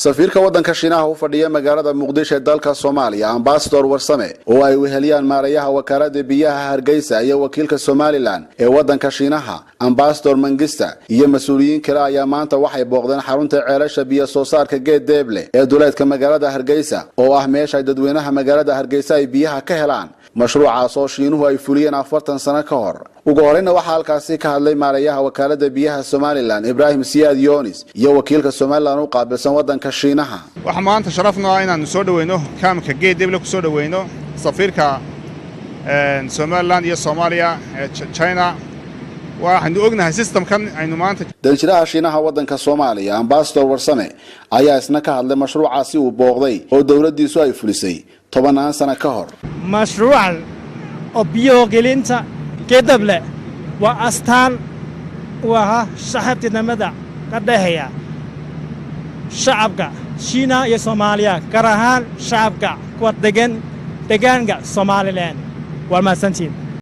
safiirka wadanka Shiinaha u fadhiya magaalada Muqdisho ee dalka Soomaaliya Ambassador Warsame oo ay weheliyaan maarayaha wakaalada biyaha Hargeysa iyo wakiilka Somaliland ee wadanka Shiinaha Ambassador Mangista iyo mas'uuliyiin kale ayaa maanta waxay booqdeen xarunta ceelasha biyo soo saarka Geed Deeble ee duleedka magaalada Hargeysa oo ah meesha ay dadweynaha magaalada Hargeysa ay biyaha ka helaan mashruucaas oo Shiinuhu ay fuliyeen 40 sano ka hor ugu horeyna waxa halkaasi ka hadlay maarayaha wakaalada biyaha Somaliland Ibrahim Siyaad Yoonis iyo wakiilka Somaliland oo qaabilsan wadanka Shiinaha waxa maanta sharafnaa inaan soo dhaweeyno kaamka Geed Deeble ku soo dhaweeyno safiirka Somaliland iyo Soomaaliya China waxaan ognahay systemkan aynu maanta danjiraha Shiinaha wadanka Soomaaliya Ambassador Warsame ayaa isna ka hadlay mashruucaasi uu booqday oo dawladdiisu ay fulisay 10 sano ka hor mashruucan oo biyo gelinta Geed Deeble waa astaan waa shacabtinimada ka dhaxeeya shacabka Shiinaha iyo Soomaaliya gaar ahaan shacabka kuwa deegaanka Somaliland waa maasantiin